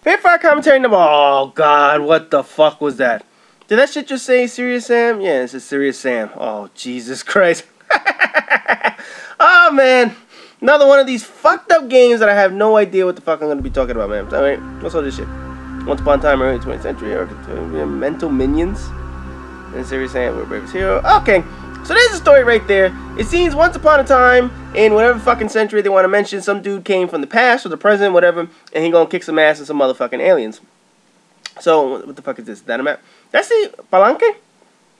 Fire commentary number. Oh God, what the fuck was that? Did that shit just say Serious Sam? Yeah, it says Serious Sam. Oh Jesus Christ. Oh man, another one of these fucked up games that I have no idea what the fuck I'm gonna be talking about, man. Alright, what's all this shit? Once upon a time, early 20th century, mental minions, and Serious Sam, we're bravest hero. Okay. So there's a story right there. It seems once upon a time, in whatever fucking century they want to mention, some dude came from the past or the present, whatever, and he gonna kick some ass and some motherfucking aliens. So, what the fuck is this? Is that a map? That's the Palenque?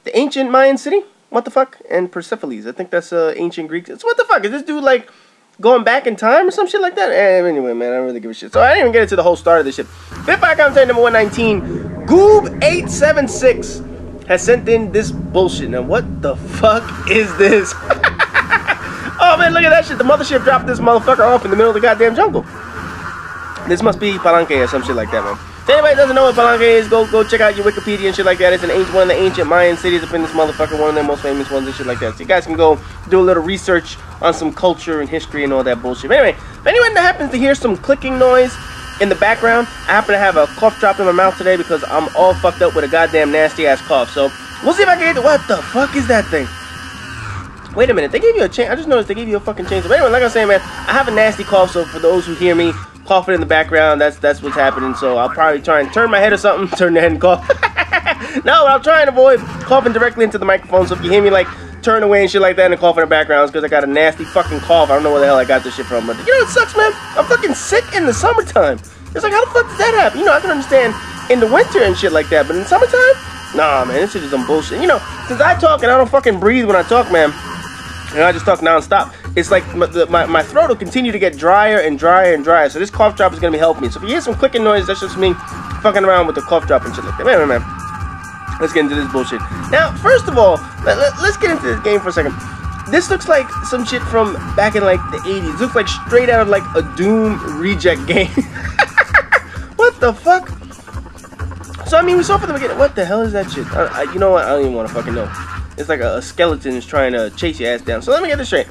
The ancient Mayan city? What the fuck? And Persepolis. I think that's ancient Greek. So what the fuck? Is this dude like going back in time or some shit like that? Anyway, man, I don't really give a shit. So I didn't even get into the whole start of this shit. Fifth Fire commentary number 119. Goob876. has sent in this bullshit. Now, what the fuck is this? Oh, man, look at that shit. The mothership dropped this motherfucker off in the middle of the goddamn jungle. This must be Palenque or some shit like that, man. If anybody doesn't know what Palenque is, go check out your Wikipedia and shit like that. It's one of the ancient Mayan cities up in this motherfucker, one of their most famous ones and shit like that. So you guys can go do a little research on some culture and history and all that bullshit. But anyway, if anyone that happens to hear some clicking noise in the background, I happen to have a cough drop in my mouth today because I'm all fucked up with a goddamn nasty ass cough. So we'll see if I can get it. What the fuck is that thing? Wait a minute, they gave you a chain. I just noticed they gave you a fucking chainsaw. But anyway, like I was saying, man, I have a nasty cough. So for those who hear me coughing in the background, that's what's happening. So I'll probably try and turn my head or something, turn the head and cough. No, I'll try and avoid coughing directly into the microphone. So if you hear me like turn away and shit like that and cough in the background, it's because I got a nasty fucking cough. I don't know where the hell I got this shit from, but you know what sucks, man? I'm fucking sick in the summertime. It's like, how the fuck does that happen? You know, I can understand in the winter and shit like that, but in the summertime? Nah, man, this shit is some bullshit. You know, since I talk and I don't fucking breathe when I talk, man, and I just talk non-stop, it's like my throat will continue to get drier and drier and drier. So this cough drop is going to be helping me. So if you hear some clicking noise, that's just me fucking around with the cough drop and shit like that. Man. Let's get into this bullshit. Now, first of all, let's get into this game for a second. This looks like some shit from back in like the 80s. It looks like straight out of like a Doom reject game. What the fuck? So, I mean, we saw from the beginning. What the hell is that shit? You know what? I don't even want to fucking know. It's like a skeleton is trying to chase your ass down. So let me get this straight.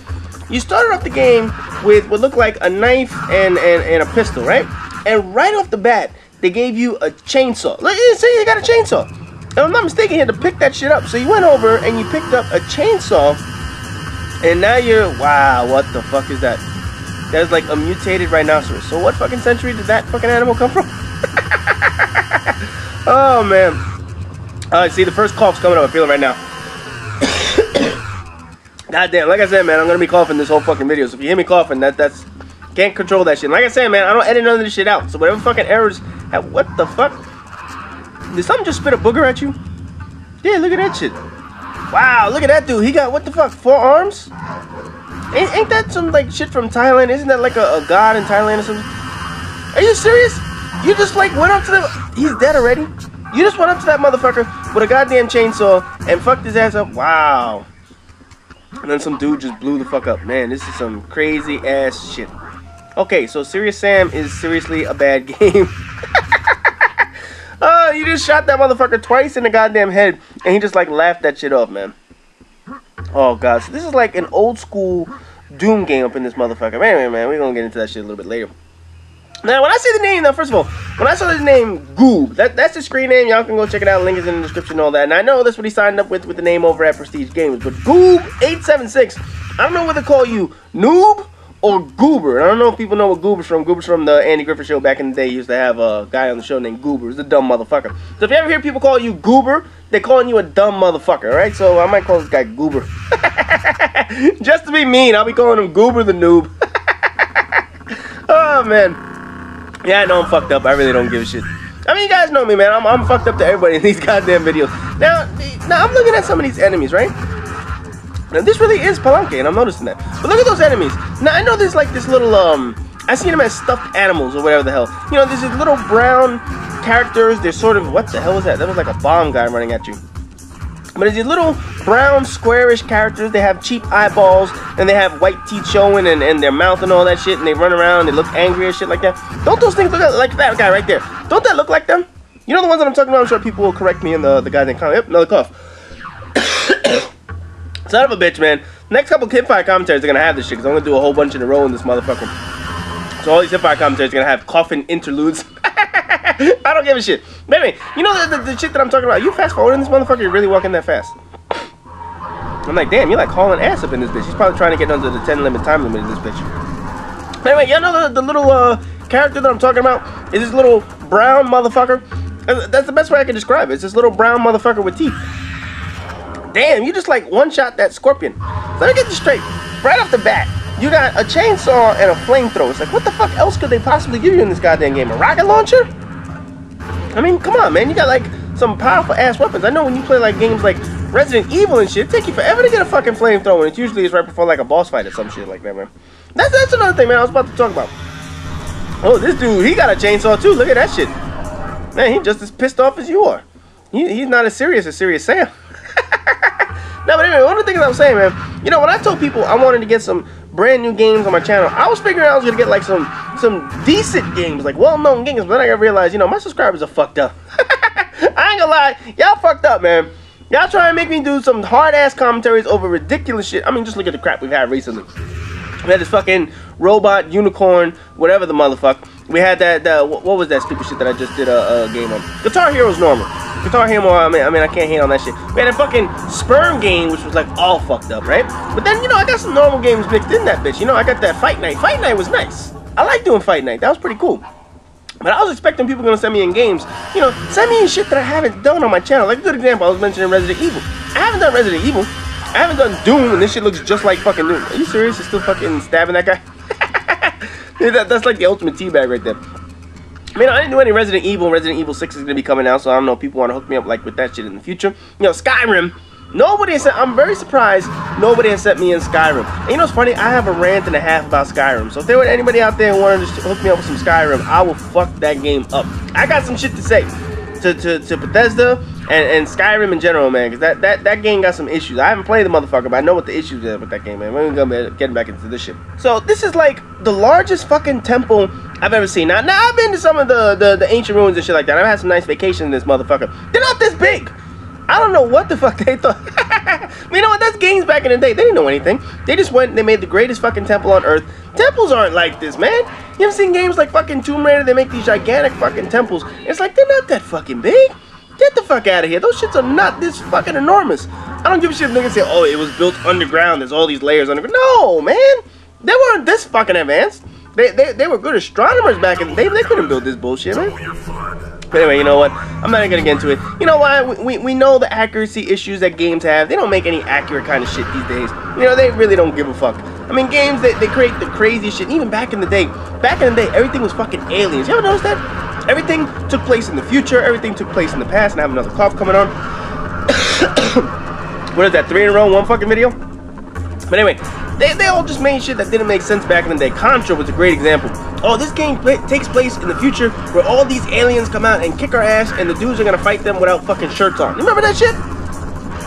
You started off the game with what looked like a knife and a pistol, right? And right off the bat, they gave you a chainsaw. Look, say you got a chainsaw. If I'm not mistaken, you had to pick that shit up. So you went over and you picked up a chainsaw. And now you're... Wow, what the fuck is that? That's like a mutated rhinoceros. So what fucking century did that fucking animal come from? Oh, man. See, the first cough's coming up. I feel it right now. Goddamn, like I said, man, I'm gonna be coughing this whole fucking video. So if you hear me coughing, that's can't control that shit. And like I said, man, I don't edit none of this shit out. So whatever fucking errors have, what the fuck? Did something just spit a booger at you? Yeah, look at that shit. Wow, look at that dude. He got, what the fuck, 4 arms? Ain't that some like shit from Thailand? Isn't that like a god in Thailand or something? Are you serious? You just like went up to the... He's dead already? You just went up to that motherfucker with a goddamn chainsaw and fucked his ass up. Wow. And then some dude just blew the fuck up. Man, this is some crazy ass shit. Okay, so Serious Sam is seriously a bad game. You just shot that motherfucker twice in the goddamn head, and he just like laughed that shit off, man. Oh god, so this is like an old school Doom game up in this motherfucker. Man, we're gonna get into that shit a little bit later. Now, when I say the name, now, first of all, when I saw his name, Goob, that's his screen name. Y'all can go check it out. Link is in the description and all that. And I know that's what he signed up with the name over at Prestige Games. But Goob876, I don't know whether to call you Noob or Goober. I don't know if people know what Goober's from. Goober's from the Andy Griffith Show back in the day. He used to have a guy on the show named Goober. He's a dumb motherfucker. So if you ever hear people call you Goober, they're calling you a dumb motherfucker, alright? So I might call this guy Goober. Just to be mean, I'll be calling him Goober the Noob. Oh, man. Yeah, I know I'm fucked up. I really don't give a shit. I mean, you guys know me, man. I'm fucked up to everybody in these goddamn videos. Now I'm looking at some of these enemies, right? Now, this really is Palenque, and I'm noticing that. But look at those enemies. Now, I know there's like this little, I see them as stuffed animals or whatever the hell. You know, there's these little brown characters. They're sort of, what the hell was that? That was like a bomb guy running at you. But there's these little brown squarish characters. They have cheap eyeballs and they have white teeth showing and their mouth and all that shit, and they run around, they look angry and shit like that. Don't those things look like that guy right there? Don't that look like them? You know the ones that I'm talking about? I'm sure people will correct me in the goddamn comment. Yep, another cough. Son of a bitch, man. Next couple Hipfire commentaries are gonna have this shit because I'm gonna do a whole bunch in a row in this motherfucker. So all these Hipfire commentaries are gonna have coughing interludes. I don't give a shit. But anyway, you know the shit that I'm talking about? You fast forwarding this motherfucker, you're really walking that fast. I'm like, damn, you're like hauling ass up in this bitch. He's probably trying to get under the 10 limit time limit in this bitch. But anyway, y'all know the little character that I'm talking about is this little brown motherfucker. That's the best way I can describe it. It's this little brown motherfucker with teeth. Damn, you just like one-shot that scorpion. So let me get this straight. Right off the bat, you got a chainsaw and a flamethrower. It's like, what the fuck else could they possibly give you in this goddamn game? A rocket launcher? I mean, come on, man. You got like some powerful ass weapons. I know when you play like games like Resident Evil and shit, it take you forever to get a fucking flamethrower, and it usually is right before like a boss fight or some shit like that, man. That's another thing, man, I was about to talk about. Oh, this dude, he got a chainsaw too. Look at that shit. Man, he just as pissed off as you are. He's not as serious Sam. No, but anyway, one of the things I was saying, man, you know, when I told people I wanted to get some brand new games on my channel, I was figuring I was gonna get like some decent games, like well-known games, but then I gotta realize, you know, my subscribers are fucked up. I ain't gonna lie, y'all fucked up, man. Y'all try and make me do some hard-ass commentaries over ridiculous shit. I mean, just look at the crap we've had recently. We had this fucking robot, unicorn, whatever the motherfucker. We had that, what was that stupid shit that I just did a game on? Guitar Hero's normal. Guitar Hero, I mean, I can't hate on that shit. We had a fucking sperm game, which was like all fucked up, right? But then, you know, I got some normal games mixed in that bitch. You know, I got that Fight Night. Fight Night was nice. I like doing Fight Night. That was pretty cool. But I was expecting people gonna send me in games. You know, send me in shit that I haven't done on my channel. Like a good example, I was mentioning Resident Evil. I haven't done Resident Evil. I haven't done Doom, and this shit looks just like fucking Doom. Are you serious? You're still fucking stabbing that guy? That's like the ultimate teabag right there. I mean, I didn't do any Resident Evil. Resident Evil 6 is going to be coming out, so I don't know if people want to hook me up like with that shit in the future. You know, Skyrim. Nobody has sent, I'm very surprised nobody has sent me in Skyrim. And you know what's funny? I have a rant and a half about Skyrim. So if there were anybody out there who wanted to hook me up with some Skyrim, I will fuck that game up. I got some shit to say to Bethesda and Skyrim in general, man, because that game got some issues. I haven't played the motherfucker, but I know what the issues are with that game, man. We're gonna be getting back into this shit. So this is like the largest fucking temple I've ever seen. Now I've been to some of the ancient ruins and shit like that. I've had some nice vacations in this motherfucker. They're not this big. I don't know what the fuck they thought. You know what? That's games back in the day. They didn't know anything. They just went and they made the greatest fucking temple on earth. Temples aren't like this, man. You ever seen games like fucking Tomb Raider? They make these gigantic fucking temples. It's like, they're not that fucking big. Get the fuck out of here. Those shits are not this fucking enormous. I don't give a shit if niggas say, oh, it was built underground. There's all these layers underground. No, man. They weren't this fucking advanced. They were good astronomers back in the day. They couldn't build this bullshit, man. But anyway, you know what? I'm not even gonna get into it. You know why? We know the accuracy issues that games have. They don't make any accurate kind of shit these days. You know, they really don't give a fuck. I mean, games, they create the crazy shit. Even back in the day, everything was fucking aliens. You ever notice that? Everything took place in the future. Everything took place in the past. And I have another cough coming on. What is that? 3 in a row, 1 fucking video? But anyway, they all just made shit that didn't make sense back in the day. Contra was a great example. Oh, this game takes place in the future where all these aliens come out and kick our ass and the dudes are gonna fight them without fucking shirts on. You remember that shit?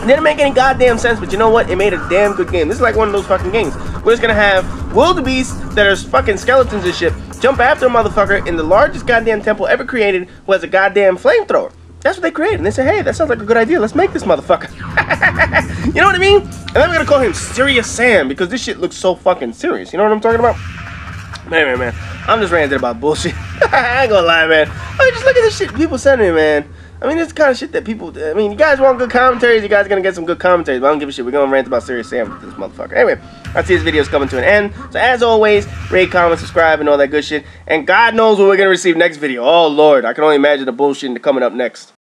It didn't make any goddamn sense, but you know what? It made a damn good game. This is like one of those fucking games. We're just gonna have wildebeests that are fucking skeletons and shit jump after a motherfucker in the largest goddamn temple ever created who has a goddamn flamethrower. That's what they created. And they said, hey, that sounds like a good idea. Let's make this motherfucker. You know what I mean? And then we're gonna call him Serious Sam because this shit looks so fucking serious. You know what I'm talking about? Anyway, man, I'm just ranting about bullshit. I ain't gonna lie, man. I mean, just look at this shit people sending me, man. I mean, it's the kind of shit that people, I mean, you guys want good commentaries, you guys are gonna get some good commentaries, but I don't give a shit. We're gonna rant about Serious Sam with this motherfucker. Anyway, I see this video's coming to an end. So as always, rate, comment, subscribe, and all that good shit. And God knows what we're gonna receive next video. Oh, Lord, I can only imagine the bullshit coming up next.